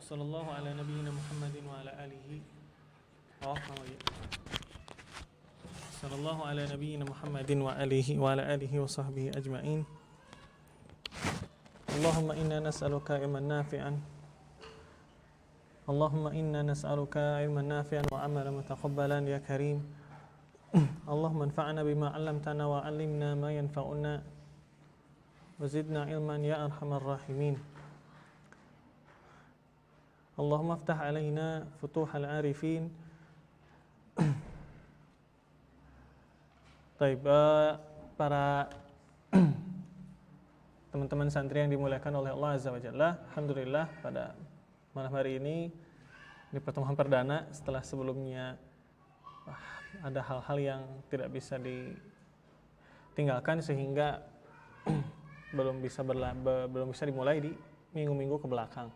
Sallallahu ala nabiyyina Muhammadin wa ala alihi Sallallahu ala nabiyyina Muhammadin wa ala alihi wa sahbihi ajma'in. Allahumma inna nas'aluka ilman nafi'an. Allahumma inna nas'aluka ilman nafi'an wa amalan mutaqabbalan ya karim. Allahumma anfa'na bima 'allamtana wa 'allimna ma yanfa'una wa zidna ilman ya arhamar rahimin. Allahumma aftah alaina futuhal arifin. Baik, para teman-teman santri yang dimuliakan oleh Allah Azza wa Jalla, alhamdulillah pada malam hari ini di pertemuan perdana setelah sebelumnya ada hal-hal yang tidak bisa ditinggalkan sehingga belum bisa dimulai di minggu-minggu ke belakang.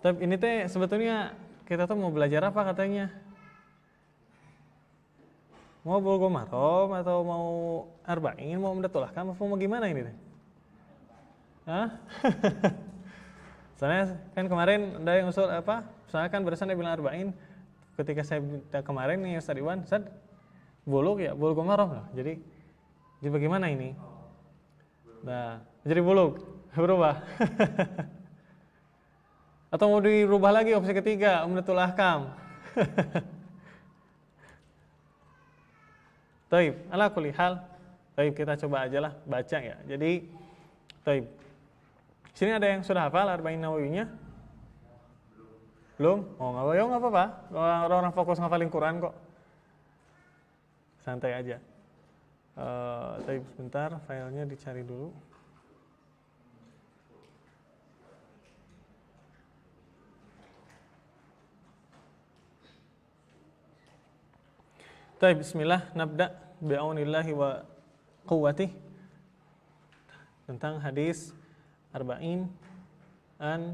Tapi ini teh sebetulnya kita tuh mau belajar apa katanya? Mau Bulughul Maram atau mau Arba'in, mau Umdatul Ahkam, mau gimana ini teh? Hah? Soalnya kan kemarin ada yang usul apa? Soalnya kan barusan dia bilang Arba'in. Ketika saya kemarin nih Ustaz Iwan, Ustaz Bulugh ya, Bulughul Maram lah. Jadi bagaimana ini? Nah, jadi Bulugh berubah. Atau mau dirubah lagi opsi ketiga, Umdatul Ahkam. Taib, ala kulli hal. Taib, kita coba aja lah baca ya. Jadi, taib. Sini ada yang sudah hafal Arba'in Nawawinya? Belum? Oh, nggak apa-apa. Orang-orang fokus ngafalin Quran kok. Santai aja. Taib, sebentar, filenya dicari dulu. Taib, bismillah, nabda bi'aunillahi wa quwwatih tentang hadis Arba'in an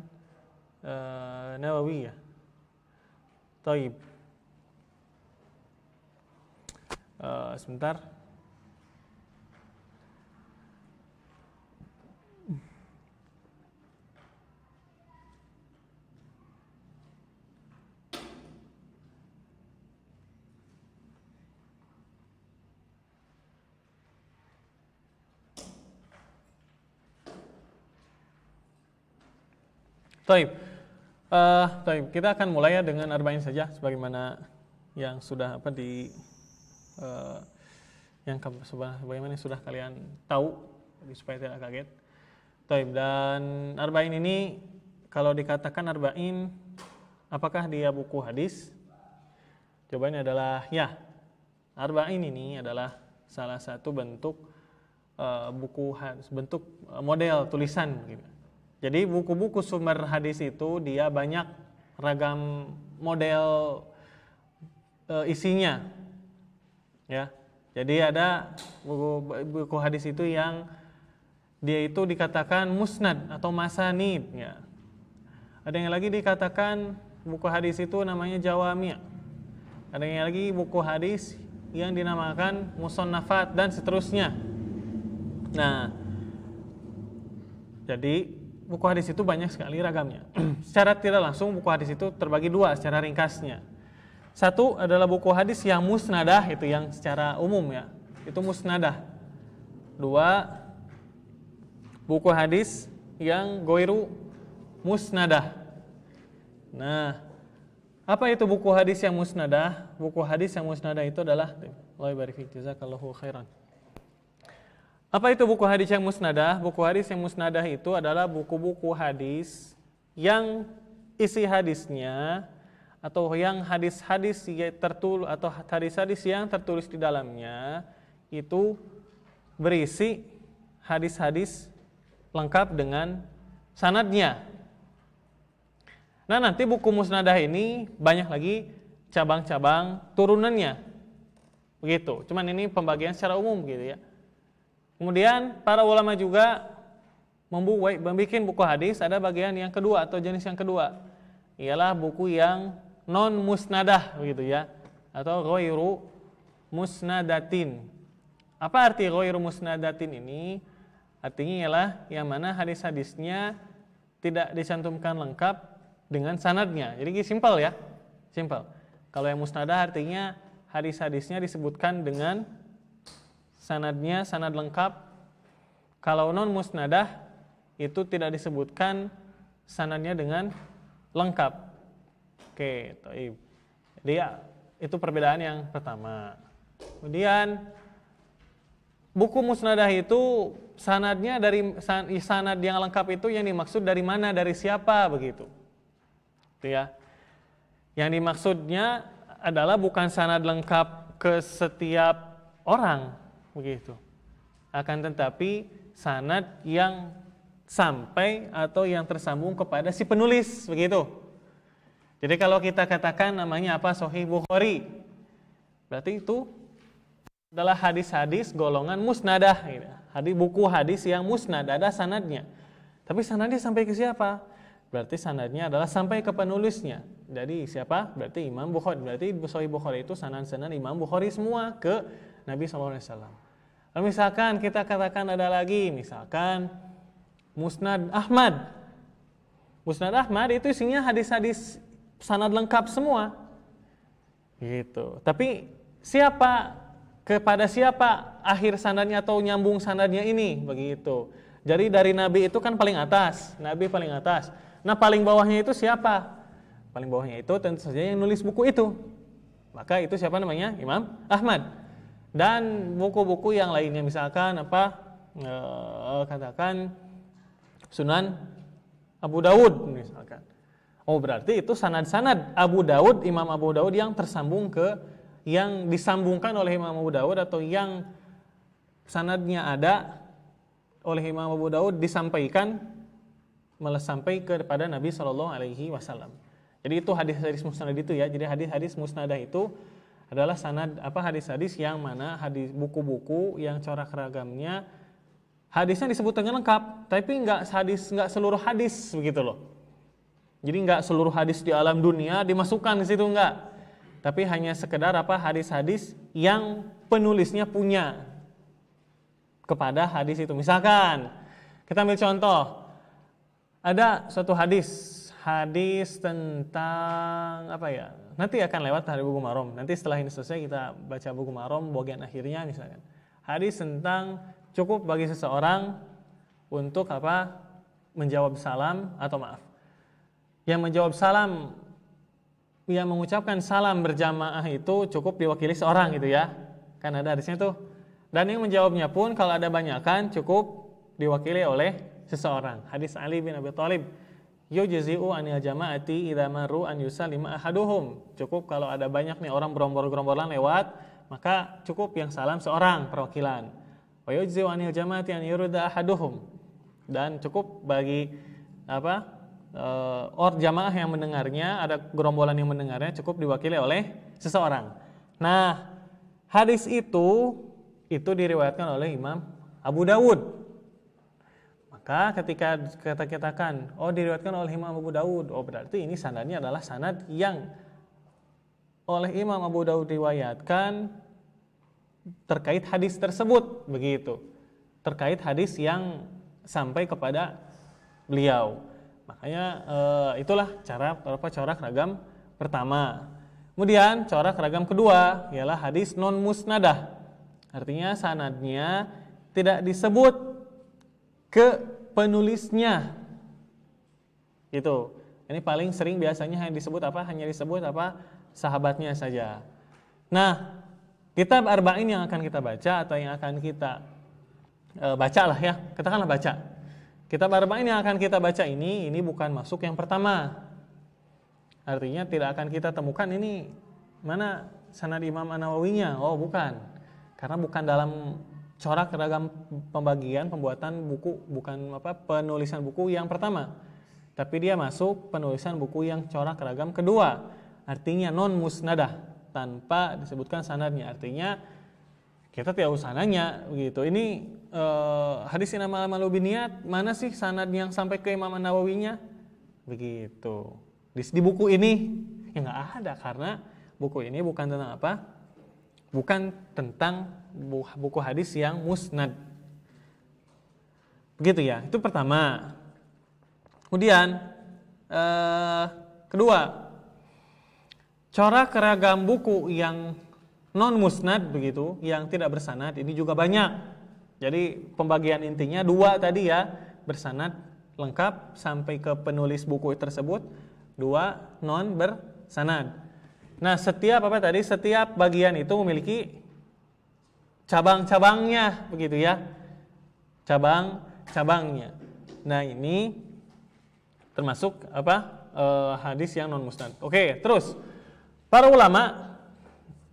Nawawiyah. Taib. Sebentar. Taib. Kita akan mulai ya dengan Arba'in saja sebagaimana yang sudah sebagaimana sudah kalian tahu supaya tidak kaget. Taib, dan Arba'in ini kalau dikatakan Arba'in, apakah dia buku hadis? Jawabannya adalah ya. Arba'in ini adalah salah satu bentuk buku hadis, bentuk model tulisan gitu. Jadi buku-buku sumber hadis itu dia banyak ragam model isinya, ya. Jadi ada buku hadis itu yang dia itu dikatakan musnad atau masanid, ya. Ada yang lagi dikatakan buku hadis itu namanya jawami'. Ada yang lagi buku hadis yang dinamakan musannafat dan seterusnya. Nah, jadi buku hadis itu banyak sekali ragamnya. Secara tidak langsung buku hadis itu terbagi dua secara ringkasnya. Satu adalah buku hadis yang musnadah, itu yang secara umum ya, itu musnadah. Dua, buku hadis yang goiru musnadah. Nah, apa itu buku hadis yang musnadah? Buku hadis yang musnadah itu adalah Allah barik fik, jazakallahu khairan. Apa itu buku hadis yang musnadah? Buku hadis yang musnadah itu adalah buku-buku hadis yang isi hadisnya atau yang hadis-hadis tertulis atau hadis-hadis yang tertulis di dalamnya itu berisi hadis-hadis lengkap dengan sanadnya. Nah, nanti buku musnadah ini banyak lagi cabang-cabang turunannya. Begitu. Cuman ini pembagian secara umum gitu ya. Kemudian para ulama juga membuat buku hadis, ada bagian yang kedua atau jenis yang kedua. Ialah buku yang non musnadah begitu ya, atau ghairu musnadatin. Apa arti ghairu musnadatin ini? Artinya ialah yang mana hadis-hadisnya tidak dicantumkan lengkap dengan sanadnya. Jadi simpel ya, simpel. Kalau yang musnadah artinya hadis-hadisnya disebutkan dengan sanadnya, sanad lengkap. Kalau non musnadah itu tidak disebutkan sanadnya dengan lengkap. Oke, taib. Jadi ya, itu perbedaan yang pertama. Kemudian buku musnadah itu sanadnya dari sanad yang lengkap itu yang dimaksud dari mana, dari siapa begitu. Itu ya. Yang dimaksudnya adalah bukan sanad lengkap ke setiap orang begitu. Akan tetapi sanad yang sampai atau yang tersambung kepada si penulis begitu. Jadi kalau kita katakan namanya apa, Sahih Bukhari, berarti itu adalah hadis-hadis golongan musnadah, gitu. Buku hadis yang musnad, ada sanadnya. Tapi sanadnya sampai ke siapa? Berarti sanadnya adalah sampai ke penulisnya. Jadi siapa? Berarti Imam Bukhari. Berarti Sahih Bukhari itu sanad-sanad Imam Bukhari semua ke Nabi SAW. Lalu misalkan kita katakan ada lagi, misalkan Musnad Ahmad. Musnad Ahmad itu isinya hadis-hadis sanad lengkap semua. Gitu. Tapi kepada siapa akhir sanadnya atau nyambung sanadnya ini begitu. Jadi dari Nabi itu kan paling atas, Nabi paling atas. Nah, paling bawahnya itu siapa? Paling bawahnya itu tentu saja yang nulis buku itu. Maka itu siapa namanya? Imam Ahmad. Dan buku-buku yang lainnya misalkan katakan Sunan Abu Dawud misalkan. Oh, berarti itu sanad-sanad Abu Dawud, Imam Abu Dawud yang tersambung ke yang disambungkan oleh Imam Abu Dawud atau yang sanadnya ada oleh Imam Abu Dawud disampaikan malah sampai kepada Nabi SAW. Jadi itu hadis-hadis musnad itu ya. Jadi hadis-hadis musnadah itu adalah sanad hadis-hadis yang mana buku-buku yang corak ragamnya hadisnya disebut dengan lengkap, tapi enggak seluruh hadis begitu loh. Jadi enggak seluruh hadis di alam dunia dimasukkan di situ enggak. Tapi hanya sekedar hadis-hadis yang penulisnya punya kepada hadis itu. Misalkan kita ambil contoh, ada suatu hadis tentang nanti akan lewat hari Buku Marom. Nanti setelah ini selesai kita baca Buku Marom bagian akhirnya misalkan. Hadis tentang cukup bagi seseorang untuk menjawab salam atau maaf. Yang menjawab salam, yang mengucapkan salam berjamaah itu cukup diwakili seorang gitu ya. Kan ada hadisnya tuh. Dan yang menjawabnya pun kalau ada banyakan cukup diwakili oleh seseorang. Hadis Ali bin Abi Thalib. Yujzi'u anil jama'ati idza maru an yusallima ahaduhum. Cukup kalau ada banyak nih orang berombol-gerombolan lewat, maka cukup yang salam seorang perwakilan. Wa yujzi'u anil jama'ati an yurda ahaduhum. Dan cukup bagi jamaah yang mendengarnya, ada gerombolan yang mendengarnya cukup diwakili oleh seseorang. Nah, hadis itu diriwayatkan oleh Imam Abu Dawud. Maka ketika kita katakan, diriwayatkan oleh Imam Abu Dawud, berarti ini sanadnya adalah sanad yang oleh Imam Abu Dawud riwayatkan terkait hadis tersebut, begitu. Terkait hadis yang sampai kepada beliau. Makanya itulah corak ragam pertama. Kemudian corak ragam kedua ialah hadis non musnadah. Artinya sanadnya tidak disebut ke penulisnya. Itu. Ini paling sering biasanya hanya disebut sahabatnya saja. Nah, kitab Arba'in yang akan kita baca atau yang akan kita bacalah ya. Katakanlah baca. Kitab Arba'in yang akan kita baca ini bukan masuk yang pertama. Artinya tidak akan kita temukan ini mana sanad Imam An-Nawawinya. Bukan. Karena bukan dalam corak ragam pembuatan buku, bukan penulisan buku yang pertama. Tapi dia masuk penulisan buku yang corak ragam kedua. Artinya non musnadah, tanpa disebutkan sanadnya. Artinya kita tidak usah nanya begitu. Ini hadis Innamal a'malu binniyat, mana sih sanad yang sampai ke Imam An-Nawawinya? Begitu. Di buku ini nggak ada, karena buku ini bukan tentang bukan tentang buku hadis yang musnad. Begitu ya, itu pertama. Kemudian Kedua, corak ragam buku yang non musnad begitu, yang tidak bersanad ini juga banyak. Jadi pembagian intinya dua tadi ya, bersanad lengkap sampai ke penulis buku tersebut, dua non bersanad. Nah, setiap setiap bagian itu memiliki cabang-cabangnya begitu ya. Cabang-cabangnya. Nah, ini termasuk hadis yang non musnad. Oke, terus para ulama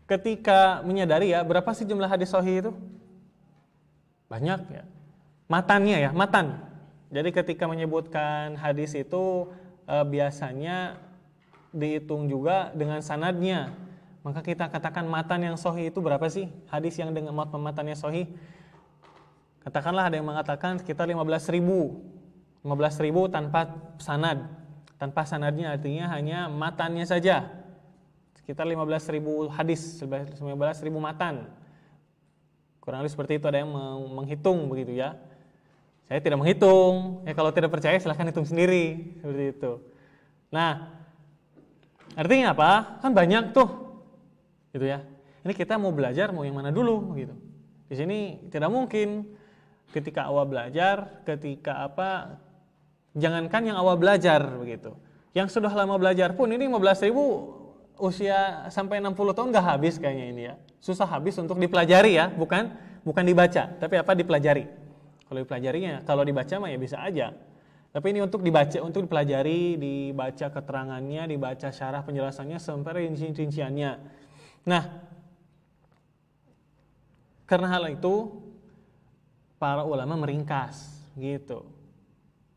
ketika menyadari ya, berapa sih jumlah hadis sahih itu? Banyak ya. Matannya ya, matan. Jadi ketika menyebutkan hadis itu biasanya dihitung juga dengan sanadnya. Maka kita katakan matan yang sahih itu berapa sih? Hadis yang dengan matannya sahih. Katakanlah ada yang mengatakan sekitar 15.000 tanpa sanad. Tanpa sanadnya artinya hanya matannya saja. Sekitar 15.000 hadis, 15.000 matan. Kurang lebih seperti itu, ada yang menghitung begitu ya. Saya tidak menghitung. Ya kalau tidak percaya silahkan hitung sendiri, seperti itu. Nah, artinya apa? Kan banyak tuh. Gitu ya. Ini kita mau belajar mau yang mana dulu gitu. Di sini tidak mungkin ketika awal belajar, jangankan yang awal belajar begitu. Yang sudah lama belajar pun ini 15.000 usia sampai 60 tahun gak habis kayaknya ini ya. Susah habis untuk dipelajari ya, bukan dibaca, tapi dipelajari. Kalau dipelajarinya, kalau dibaca mah ya bisa aja. Tapi ini untuk dibaca, untuk dipelajari, dibaca keterangannya, dibaca syarah penjelasannya sampai rinci-rinciannya. Nah, karena hal itu para ulama meringkas gitu.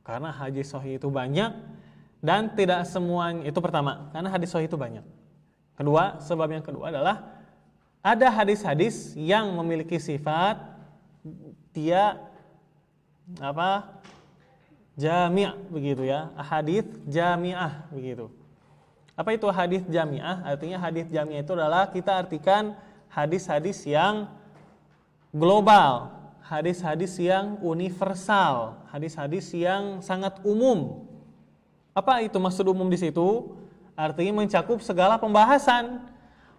Karena hadis sahih itu banyak dan tidak semuanya, itu pertama, karena hadis sahih itu banyak. Kedua, sebab yang kedua adalah ada hadis-hadis yang memiliki sifat dia jami' begitu ya, hadis jami'ah begitu. Apa itu hadis jami'ah? Artinya hadis jami'ah itu adalah kita artikan hadis-hadis yang global, hadis-hadis yang universal, hadis-hadis yang sangat umum. Apa itu maksud umum di situ? Artinya mencakup segala pembahasan,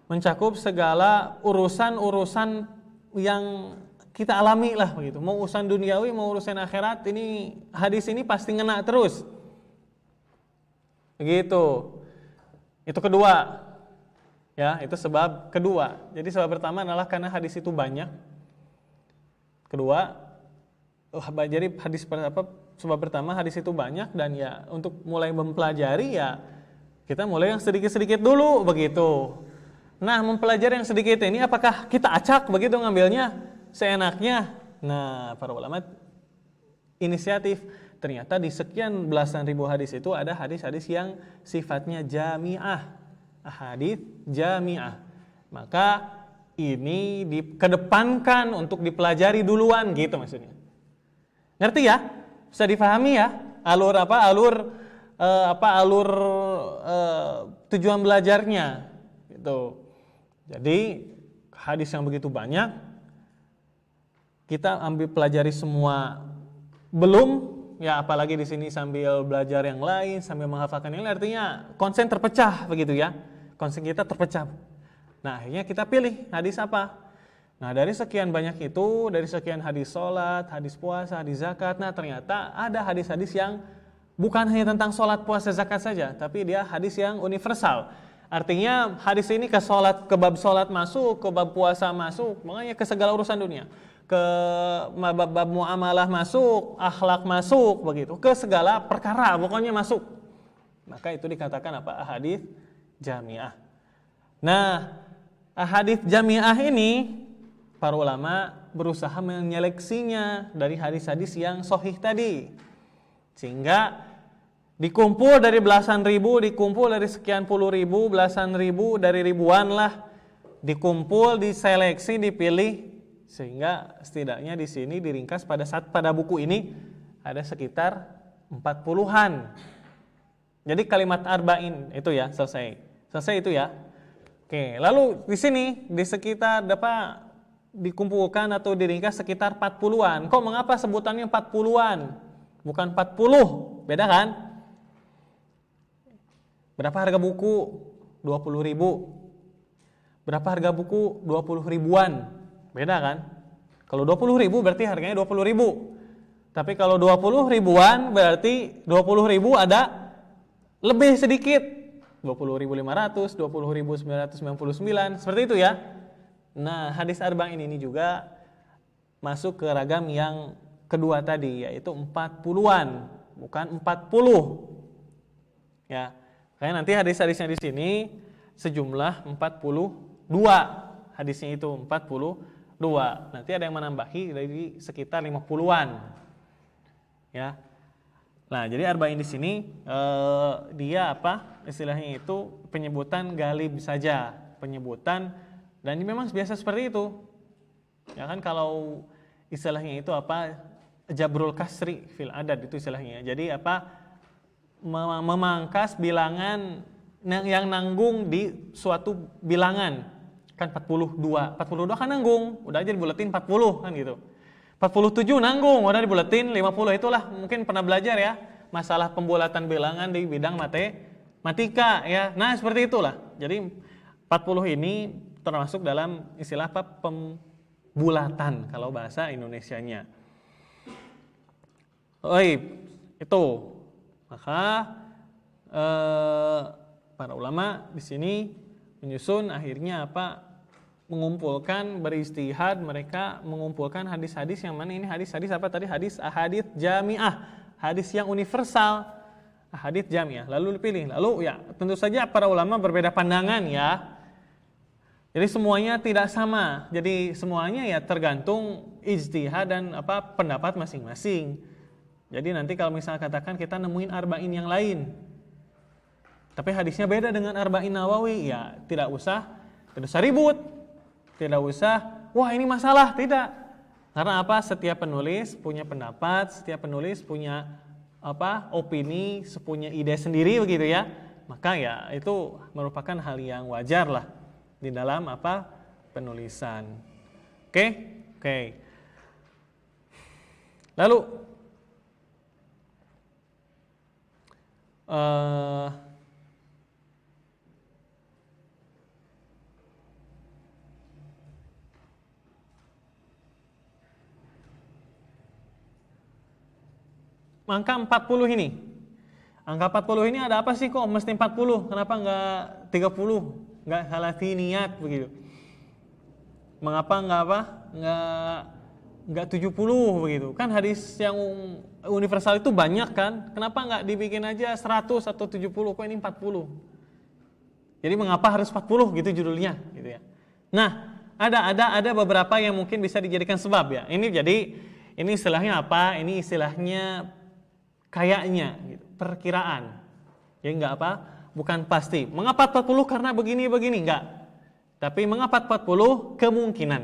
mencakup segala urusan-urusan yang kita alami lah begitu. Mau urusan duniawi, mau urusan akhirat, ini hadis ini pasti ngena terus. Begitu. Itu kedua. Ya, itu sebab kedua. Jadi sebab pertama adalah karena hadis itu banyak. Kedua, jadi sebab pertama hadis itu banyak dan ya untuk mulai mempelajari ya kita mulai yang sedikit-sedikit dulu begitu. Nah, mempelajari yang sedikit ini apakah kita acak begitu ngambilnya seenaknya? Nah, para ulama inisiatif. Ternyata di sekian belasan ribu hadis itu ada hadis-hadis yang sifatnya jami'ah. Hadis jami'ah. Maka ini dikedepankan untuk dipelajari duluan gitu maksudnya. Ngerti ya? Bisa difahami ya? Alur tujuan belajarnya gitu. Jadi hadis yang begitu banyak kita ambil pelajari semua belum ya, apalagi di sini sambil belajar yang lain, sambil menghafalkan yang lain, artinya konsen terpecah begitu ya. Konsen kita terpecah. Nah, akhirnya kita pilih hadis apa? Nah, dari sekian banyak itu, dari sekian hadis sholat, hadis puasa, hadis zakat, nah ternyata ada hadis-hadis yang bukan hanya tentang sholat, puasa, zakat saja, tapi dia hadis yang universal. Artinya hadis ini ke bab sholat masuk, ke bab puasa masuk, makanya ke segala urusan dunia. Ke bab muamalah masuk, akhlak masuk, begitu. Ke segala perkara pokoknya masuk. Maka itu dikatakan apa? Hadis jami'ah. Nah, hadis jami'ah ini para ulama berusaha menyeleksinya dari hadis-hadis yang sahih tadi. Sehingga dikumpul dari belasan ribu, dikumpul dari sekian puluh ribu, belasan ribu, dari ribuan lah, dikumpul, diseleksi, dipilih, sehingga setidaknya di sini diringkas pada buku ini ada sekitar 40-an. Jadi kalimat arba'in itu ya selesai itu ya. Oke, lalu di sini di sekitar dikumpulkan atau diringkas sekitar 40-an. Kok mengapa sebutannya 40-an? Bukan 40, beda kan? Berapa harga buku? 20.000. Berapa harga buku? 20 ribuan. Beda kan? Kalau 20.000 berarti harganya 20.000. Tapi kalau 20 ribuan berarti 20.000 ada lebih sedikit. 20.500, 20.999, seperti itu ya. Nah, hadis arba'in ini juga masuk ke ragam yang kedua tadi, yaitu 40-an, bukan 40. Ya. Kayak nanti hadis-hadisnya di sini sejumlah 42. Hadisnya itu 42. Nanti ada yang menambahi dari sekitar 50-an. Ya. Nah, jadi arba'in di sini dia apa? Istilahnya itu penyebutan galib saja, penyebutan, dan ini memang biasa seperti itu. Ya kan, kalau istilahnya itu apa? Jabrul kasri fil adad itu istilahnya. Jadi apa? Memangkas bilangan yang nanggung di suatu bilangan. Kan 42. 42 kan nanggung, udah aja dibuletin 40 kan gitu. 47 nanggung, udah dibuletin 50, itulah mungkin pernah belajar ya, masalah pembulatan bilangan di bidang matematika ya. Nah, seperti itulah. Jadi 40 ini termasuk dalam istilah apa? Pembulatan kalau bahasa Indonesianya. Itu. Maka para ulama di sini menyusun akhirnya apa? Mengumpulkan, beristihad, mereka mengumpulkan hadis-hadis yang mana ini hadis-hadis apa tadi? Hadis ahadits jami'ah, hadis yang universal, hadis jami'ah. Lalu dipilih. Lalu ya tentu saja para ulama berbeda pandangan ya. Jadi semuanya tidak sama. Jadi semuanya ya tergantung ijtihad dan apa pendapat masing-masing. Jadi nanti kalau misalnya katakan kita nemuin arba'in yang lain, tapi hadisnya beda dengan arba'in Nawawi, ya tidak usah ribut. Tidak usah, wah ini masalah, tidak. Karena apa? Setiap penulis punya pendapat, setiap penulis punya apa? Opini, punya ide sendiri begitu ya. Maka ya itu merupakan hal yang wajar lah di dalam apa? Penulisan. Oke. Lalu angka 40 ini. Angka 40 ini ada apa sih kok mesti 40? Kenapa enggak 30? Enggak salah niat begitu. Mengapa enggak 70 begitu? Kan hadis yang universal itu banyak kan? Kenapa enggak dibikin aja 100 atau 70? Kok ini 40? Jadi mengapa harus 40 gitu judulnya gitu ya. Nah, ada beberapa yang mungkin bisa dijadikan sebab ya. Ini istilahnya apa? Ini istilahnya kayaknya gitu, perkiraan. Jadi enggak apa? Bukan pasti. Mengapa 40? Karena begini enggak. Tapi mengapa 40? Kemungkinan.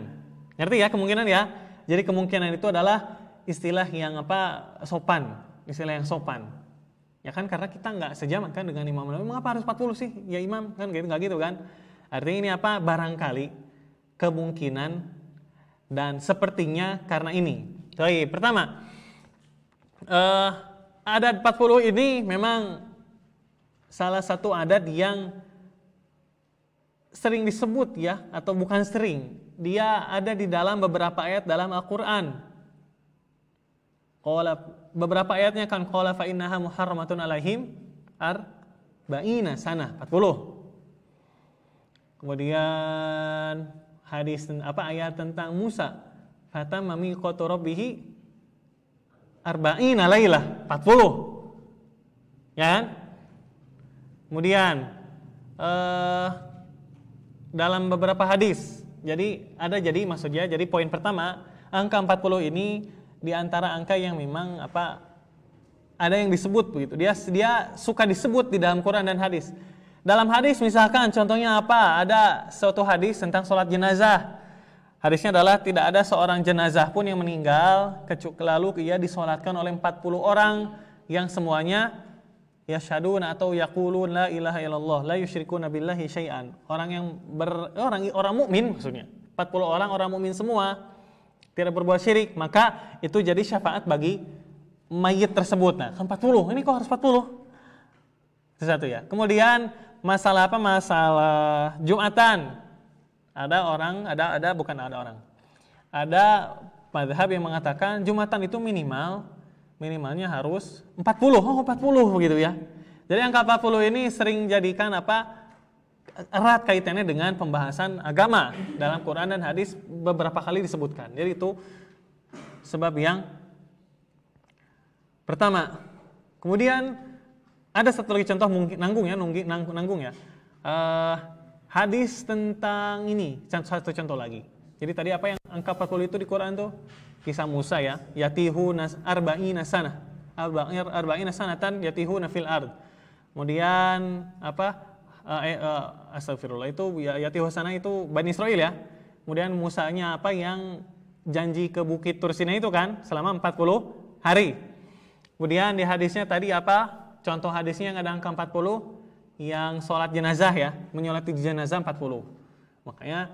Ngerti ya kemungkinan ya? Jadi kemungkinan itu adalah istilah yang apa? Sopan. Istilah yang sopan. Ya kan karena kita enggak sejaman kan dengan Imam Nawawi. Mengapa harus 40 sih? Ya Imam kan gitu, enggak gitu kan? Artinya ini apa? Barangkali, kemungkinan, dan sepertinya karena ini. Baik, pertama, adat 40 ini memang salah satu adat yang sering disebut ya, atau bukan sering, dia ada di dalam beberapa ayat dalam Al-Quran. Beberapa ayatnya kan qala fa innaha muharramatun alaihim arba'ina sanah, 40. Kemudian hadis ayat tentang Musa, fatamma miqatu rabbih arba'ina lailah, 40. Ya kan? Kemudian dalam beberapa hadis. Jadi maksudnya poin pertama, angka 40 ini di antara angka yang memang ada yang disebut begitu. Dia suka disebut di dalam Quran dan hadis. Dalam hadis misalkan contohnya ada suatu hadis tentang sholat jenazah. Hadisnya adalah tidak ada seorang jenazah pun yang meninggal lalu ia disolatkan oleh 40 orang yang semuanya yasyhaduna atau yaqulun la ilaha illallah la yusyrikuna billahi syai'an. Orang mukmin maksudnya. 40 orang mukmin semua tidak berbuat syirik, maka itu jadi syafaat bagi mayit tersebut. Nah, kan 40. Ini kok harus 40? Itu satu ya. Kemudian masalah apa? Masalah Jumatan. Ada mazhab yang mengatakan Jumatan itu minimalnya harus 40. Oh, 40 begitu ya. Jadi angka 40 ini sering jadikan erat kaitannya dengan pembahasan agama. Dalam Quran dan hadis beberapa kali disebutkan. Jadi itu sebab yang pertama. Kemudian ada satu lagi contoh mungkin nanggung ya. Hadis tentang ini, satu contoh lagi. Jadi tadi apa yang angka 40 itu di Quran tuh? Kisah Musa ya, yatihu arba'ina sanah. Arba'ina sanatan yatihu fil ard. Kemudian astagfirullah itu yatihu sana itu Bani Israil ya. Kemudian Musanya yang janji ke Bukit Tur Sinai itu kan selama 40 hari. Kemudian di hadisnya tadi contoh hadisnya yang ada angka 40 yang sholat jenazah ya, menyolati jenazah 40. Makanya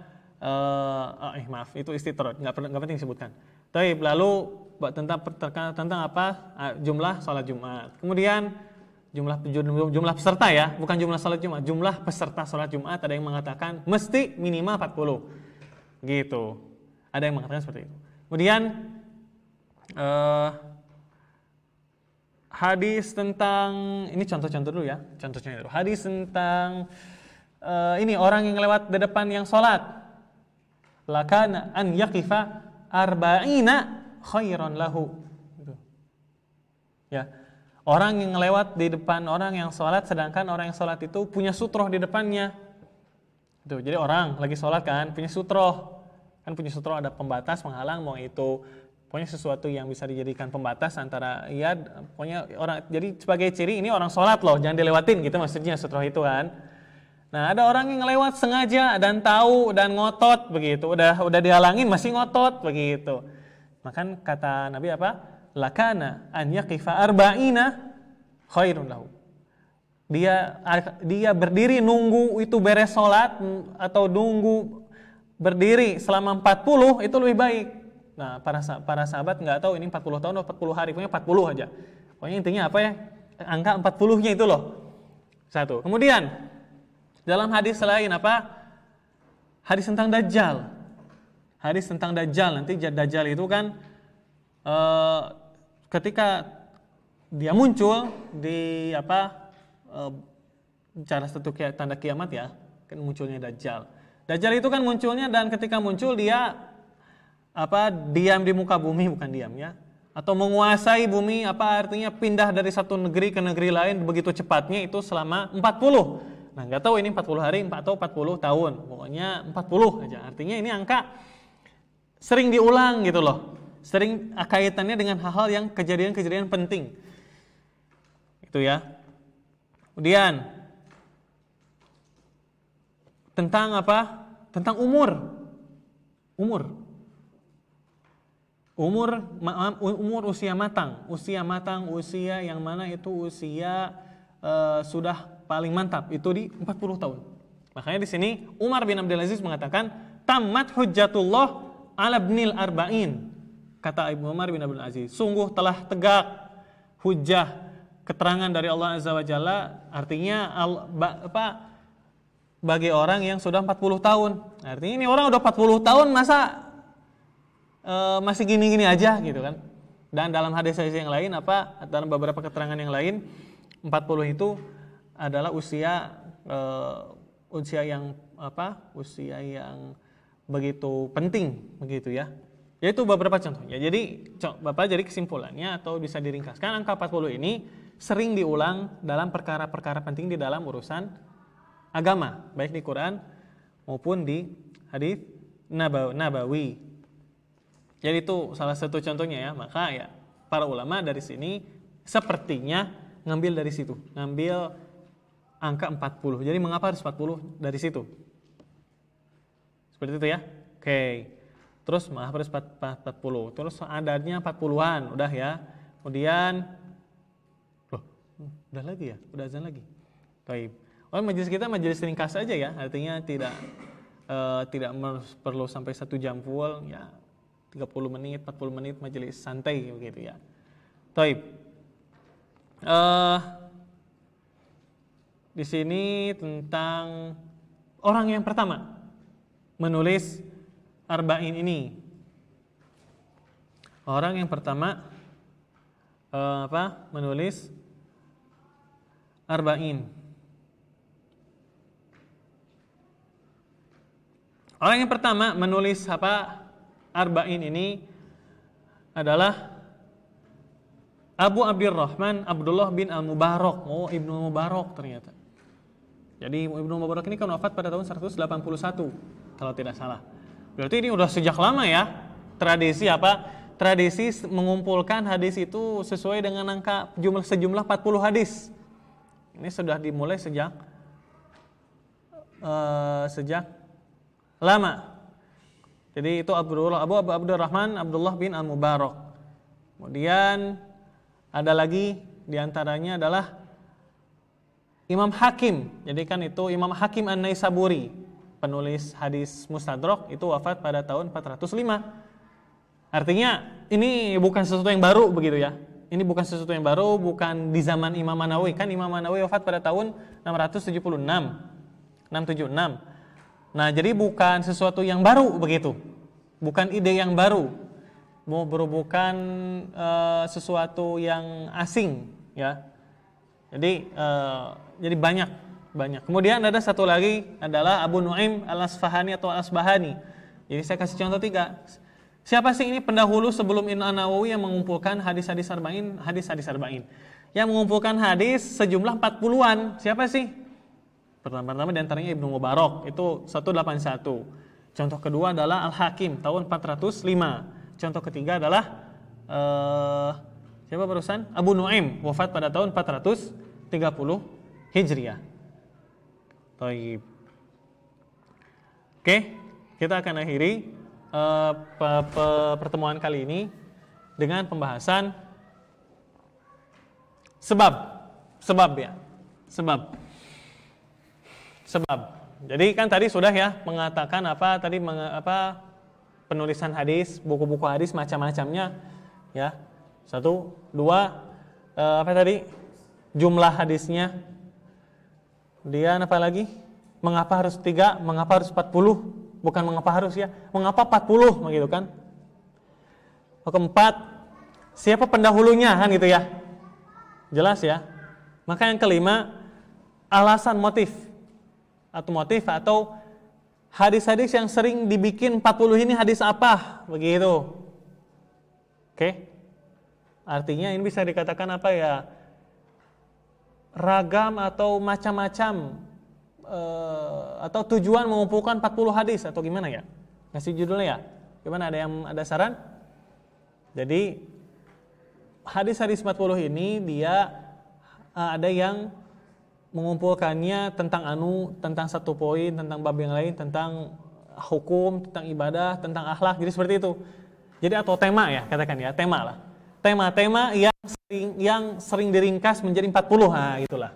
maaf itu istithrad, nggak penting disebutkan. Tapi lalu tentang jumlah sholat Jumat. Kemudian jumlah peserta ya, bukan jumlah sholat Jumat, jumlah peserta sholat Jumat ada yang mengatakan mesti minimal 40. Gitu. Ada yang mengatakan seperti itu. Kemudian hadis tentang ini contoh-contoh dulu ya, contohnya dulu. Hadis tentang ini orang yang lewat di depan yang sholat, lakana an yaqifa arba'ina khairan lahu. Gitu. Ya, orang yang lewat di depan orang yang sholat, sedangkan orang yang sholat itu punya sutroh di depannya. Gitu. Jadi orang lagi sholat kan punya sutroh, ada pembatas menghalang, mau itu pokoknya sesuatu yang bisa dijadikan pembatas antara pokoknya orang. Jadi sebagai ciri ini orang sholat loh, jangan dilewatin gitu maksudnya sutroh itu kan. Nah ada orang yang lewat sengaja dan tahu dan ngotot begitu, udah dihalangin masih ngotot begitu. Maka kata Nabi lakana an yaqifa arba'ina khairun lahu. Dia berdiri nunggu itu beres sholat atau nunggu berdiri selama 40 itu lebih baik. Nah, para sahabat nggak tahu ini 40 tahun atau 40 hari, pokoknya 40 aja. Pokoknya intinya angka 40-nya itu loh. Satu. Kemudian dalam hadis lain hadis tentang Dajjal. Hadis tentang Dajjal, nanti Dajjal itu kan ketika dia muncul di cara satu tanda kiamat ya, kan munculnya Dajjal. Dajjal itu kan munculnya dan ketika muncul dia diam di muka bumi, bukan diam ya, atau menguasai bumi, artinya pindah dari satu negeri ke negeri lain begitu cepatnya itu selama 40. Nah nggak tahu ini 40 hari atau 40 tahun, pokoknya 40 aja. Artinya ini angka sering diulang gitu loh, sering kaitannya dengan hal-hal yang kejadian-kejadian penting itu ya. Kemudian tentang umur usia matang, usia yang mana itu usia sudah paling mantap itu di 40 tahun. Makanya di sini Umar bin Abdul Aziz mengatakan tamat hujjatullah ala ibnil arba'in. Kata Ibu Umar bin Abdul Aziz, sungguh telah tegak hujjah keterangan dari Allah Azza wa Jalla, artinya bagi orang yang sudah 40 tahun. Artinya ini orang udah 40 tahun masa masih gini-gini aja gitu kan. Dan dalam hadis-hadis yang lain dalam beberapa keterangan yang lain 40 itu adalah usia yang begitu penting begitu ya. Yaitu beberapa contohnya. Jadi kesimpulannya atau bisa diringkaskan angka 40 ini sering diulang dalam perkara-perkara penting di dalam urusan agama, baik di Quran maupun di hadis nabawi. Jadi itu salah satu contohnya ya. Maka ya para ulama dari sini sepertinya ngambil dari situ, ngambil angka 40. Jadi mengapa harus 40 dari situ? Seperti itu ya. Oke. Terus harus 40. Terus adatnya 40-an, udah ya. Kemudian udah lagi ya, udah azan lagi. Baik. Majelis kita majelis ringkas aja ya, artinya tidak perlu sampai 1 jam full ya. 30 menit, 40 menit majelis santai begitu ya. Baik. di sini tentang orang yang pertama menulis arba'in ini. Orang yang pertama menulis arba'in. Orang yang pertama menulis arba'in ini adalah Abu Abdurrahman Abdullah bin Al-Mubarak. Oh, Ibnu Mubarak ternyata. Jadi Ibnu Mubarak ini kan wafat pada tahun 181 kalau tidak salah. Berarti ini udah sejak lama ya. Tradisi Tradisi mengumpulkan hadis itu sesuai dengan angka sejumlah 40 hadis. Ini sudah dimulai sejak lama. Jadi itu Abu Abdurrahman Abdullah bin Al-Mubarak. Kemudian ada lagi diantaranya adalah Imam Hakim. Jadi kan itu Imam Hakim An-Naisaburi, penulis hadis Mustadrak, itu wafat pada tahun 405. Artinya ini bukan sesuatu yang baru begitu ya. Ini bukan sesuatu yang baru, bukan di zaman Imam An-Nawawi. Kan Imam An-Nawawi wafat pada tahun 676. Nah, jadi bukan sesuatu yang baru begitu. Bukan ide yang baru. Bukan sesuatu yang asing ya. Jadi banyak. Kemudian ada satu lagi adalah Abu Nu'aim Al-Asfahani atau Al-Asbahani. Jadi saya kasih contoh 3. Siapa sih ini pendahulu sebelum Imam Nawawi yang mengumpulkan hadis-hadis arba'in? Yang mengumpulkan hadis sejumlah 40-an. Siapa sih? Pertama diantaranya Ibnu Mubarak, itu 181. Contoh kedua adalah Al-Hakim tahun 405. Contoh ketiga adalah siapa barusan? Abu Nu'aim, wafat pada tahun 430 Hijriah. Baik. Oke, kita akan akhiri pertemuan kali ini dengan pembahasan sebab. Jadi kan tadi sudah ya mengatakan penulisan hadis, buku-buku hadis macam-macamnya ya. 1, 2 jumlah hadisnya. Kemudian apa lagi? Mengapa harus 3? Mengapa harus 40? Bukan mengapa harus ya. Mengapa 40 begitu kan? Keempat, siapa pendahulunya kan gitu ya. Jelas ya. Maka yang kelima, alasan motif atau hadis-hadis yang sering dibikin 40 ini hadis apa begitu. Oke. Artinya ini bisa dikatakan ragam atau macam-macam atau tujuan mengumpulkan 40 hadis atau gimana ya? Kasih judulnya ya. Gimana, ada saran? Jadi hadis-hadis 40 ini dia ada yang mengumpulkannya tentang satu poin, tentang bab yang lain, tentang hukum, tentang ibadah, tentang akhlak. Jadi seperti itu. Jadi atau tema ya, katakan ya, tema lah. Tema-tema yang sering diringkas menjadi 40, itulah.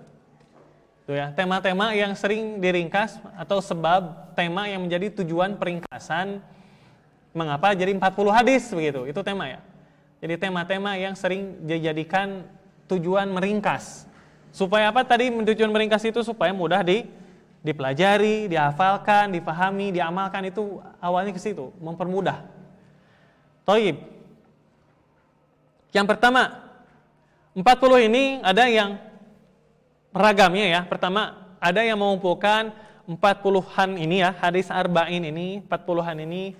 Itu ya, tema-tema yang sering diringkas atau sebab tema yang menjadi tujuan peringkasan mengapa jadi 40 hadis begitu. Itu tema ya. Jadi tema-tema yang sering dijadikan tujuan meringkas. Supaya apa tadi tujuan meringkas itu? Supaya mudah dipelajari, dihafalkan, difahami, diamalkan, itu awalnya ke situ, mempermudah. Thaib. Yang pertama, 40 ini ada yang ragamnya ya. Pertama, ada yang mengumpulkan 40-an ini ya, hadis arba'in ini, 40-an ini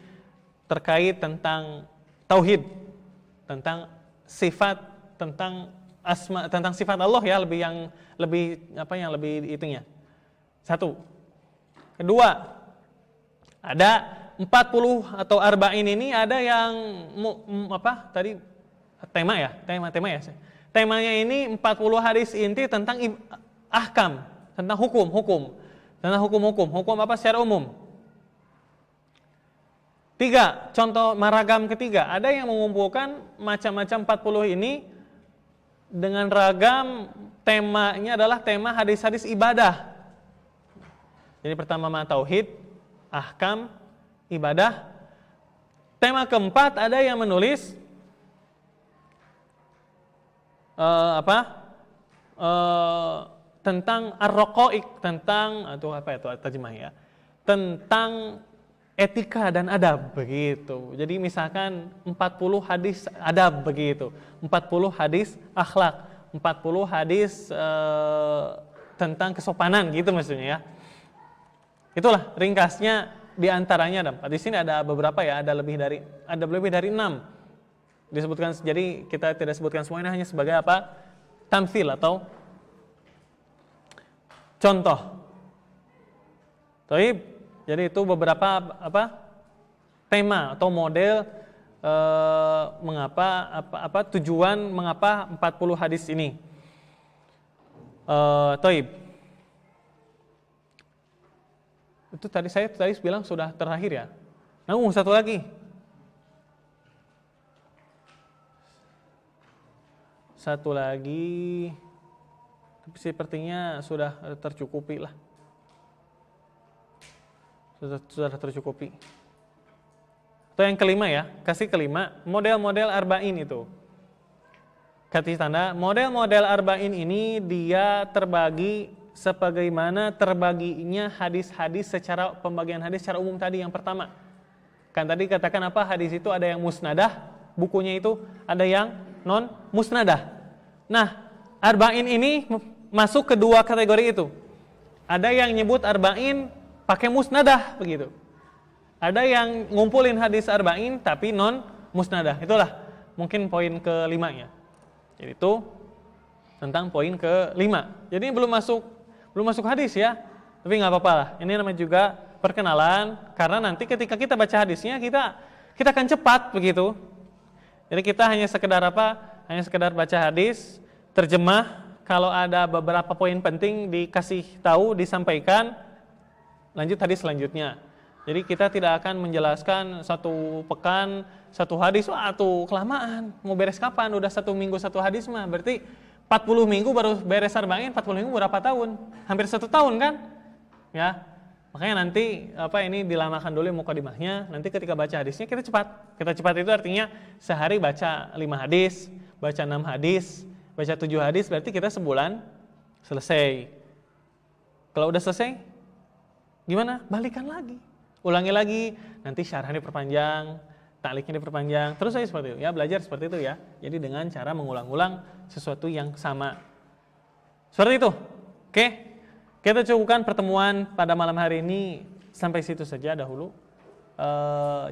terkait tentang tauhid, tentang sifat, tentang asma, tentang sifat Allah ya, lebih itunya. 1. Kedua, ada 40 atau arba'in ini ada yang tema ya. Temanya ini 40 hadis inti tentang ahkam, tentang hukum. Tentang hukum apa secara umum. 3, contoh maragam ketiga, ada yang mengumpulkan macam-macam 40 ini dengan ragam temanya adalah tema hadis-hadis ibadah. Jadi pertama tauhid, ahkam, ibadah. Tema keempat ada yang menulis tentang ar-raqaiq, tentang atau apa itu terjemah ya, tentang etika dan adab begitu. Jadi misalkan 40 hadis adab begitu, 40 hadis akhlak, 40 hadis tentang kesopanan gitu maksudnya ya. Itulah ringkasnya, di antaranya di sini ada beberapa ya, ada lebih dari 6 disebutkan. Jadi kita tidak sebutkan semuanya, hanya sebagai apa? Tamtsil atau contoh. Jadi itu beberapa tema atau model tujuan mengapa 40 hadis ini. Itu tadi saya bilang sudah terakhir ya. Satu lagi. Tapi sepertinya sudah tercukupi lah. Sudah tercukupi. Atau yang kelima ya, kasih kelima, model-model arba'in itu. Kasih tanda, model-model arba'in ini dia terbagi sebagaimana terbaginya hadis-hadis secara pembagian hadis secara umum tadi yang pertama. Kan tadi katakan apa? Hadis itu ada yang musnadah, bukunya itu ada yang non musnadah. Nah, arba'in ini masuk ke dua kategori itu. Ada yang nyebut arba'in pakai musnadah begitu. Ada yang ngumpulin hadis arba'in tapi non musnadah. Itulah mungkin poin kelimanya. Jadi itu tentang poin kelima. Jadi belum masuk hadis ya. Tapi nggak apa-apa lah. Ini namanya juga perkenalan, karena nanti ketika kita baca hadisnya kita akan cepat begitu. Jadi kita hanya sekedar hanya sekedar baca hadis, terjemah, kalau ada beberapa poin penting dikasih tahu, disampaikan, lanjut hadis selanjutnya. Jadi kita tidak akan menjelaskan satu pekan, satu hadis, tuh kelamaan, mau beres kapan, udah 1 minggu 1 hadis mah, berarti 40 minggu baru beres arba'in, 40 minggu berapa tahun? Hampir 1 tahun kan? Ya, makanya nanti ini dilamakan dulu mukadimahnya, nanti ketika baca hadisnya kita cepat. Kita cepat itu artinya sehari baca 5 hadis, baca 6 hadis, baca 7 hadis, berarti kita sebulan selesai. Kalau udah selesai, gimana? Balikan lagi, ulangi lagi, nanti syarahnya diperpanjang, takliknya diperpanjang, terus saja seperti itu. Ya, belajar seperti itu ya. Jadi dengan cara mengulang-ulang sesuatu yang sama. Seperti itu. Oke. Kita cukupkan pertemuan pada malam hari ini sampai situ saja dahulu.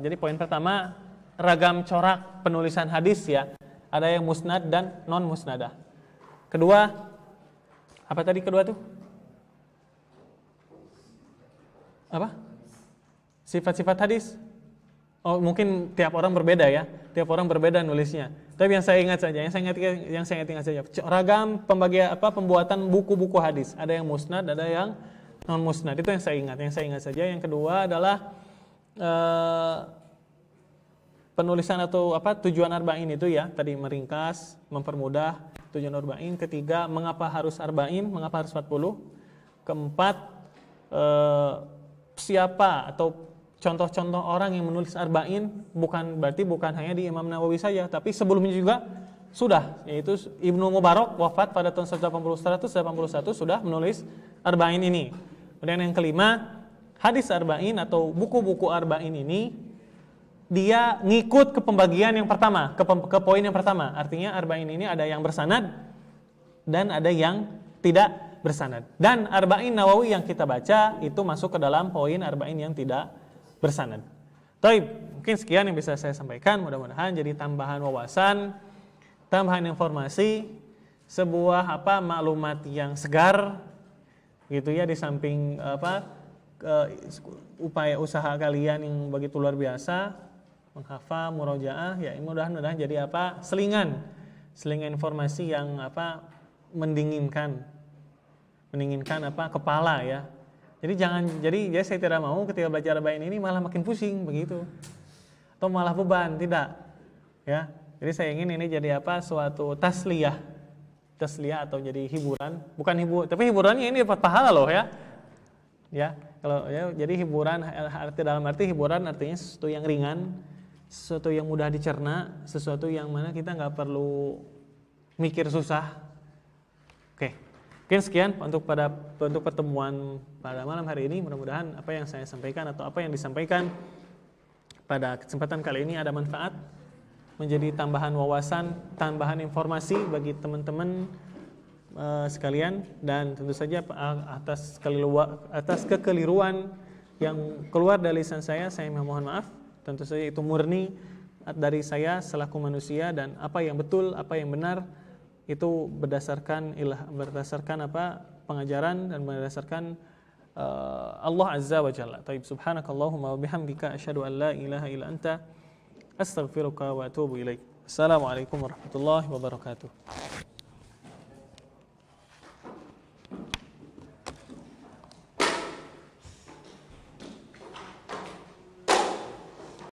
Jadi poin pertama, ragam corak penulisan hadis ya. Ada yang musnad dan non musnadah. Kedua, apa tadi kedua tuh? Apa? Sifat-sifat hadis. Oh, mungkin tiap orang berbeda ya. Tiap orang berbeda nulisnya. Tapi yang saya ingat saja, ragam pembuatan buku-buku hadis. Ada yang musnad, ada yang non musnad. Itu yang saya ingat saja. Yang kedua adalah penulisan atau tujuan arba'in itu ya, tadi meringkas, mempermudah tujuan arba'in. Ketiga, mengapa harus arba'in, mengapa harus 40. Keempat, siapa atau contoh-contoh orang yang menulis arba'in, bukan hanya di Imam Nawawi saja, tapi sebelumnya juga sudah, yaitu Ibnu Mubarak wafat pada tahun 181 sudah menulis arba'in ini. Kemudian yang kelima, hadis arba'in atau buku-buku arba'in ini dia ngikut ke pembagian yang pertama, ke poin yang pertama. Artinya arba'in ini ada yang bersanad dan ada yang tidak bersanad. Dan arba'in Nawawi yang kita baca itu masuk ke dalam poin arba'in yang tidak bersanad. Baik, mungkin sekian yang bisa saya sampaikan. Mudah-mudahan jadi tambahan wawasan, tambahan informasi, sebuah maklumat yang segar gitu ya, di samping upaya usaha kalian yang begitu luar biasa menghafal, murojaah, ya mudah-mudahan jadi selingan informasi yang mendinginkan kepala ya. Jadi saya tidak mau ketika belajar arba'in ini malah makin pusing begitu, atau malah beban, tidak ya. Jadi saya ingin ini jadi suatu tasliyah atau jadi hiburan, bukan tapi hiburannya ini dapat pahala loh ya. Ya, kalau ya jadi hiburan dalam arti hiburan artinya sesuatu yang ringan, sesuatu yang mudah dicerna, sesuatu yang mana kita nggak perlu mikir susah. Oke. Mungkin sekian untuk pertemuan pada malam hari ini. Mudah-mudahan apa yang saya sampaikan atau apa yang disampaikan pada kesempatan kali ini ada manfaat, menjadi tambahan wawasan, tambahan informasi bagi teman-teman sekalian, dan tentu saja atas kekeliruan yang keluar dari lisan saya mohon maaf. Tentu saja itu murni dari saya selaku manusia, dan apa yang betul, apa yang benar itu berdasarkan pengajaran dan berdasarkan Allah Azza wa Jalla. Taib, subhanakallahumma wa bihamdika asyhadu an la ilaha illa anta astaghfiruka wa atubu ilaik. Assalamualaikum warahmatullahi wabarakatuh.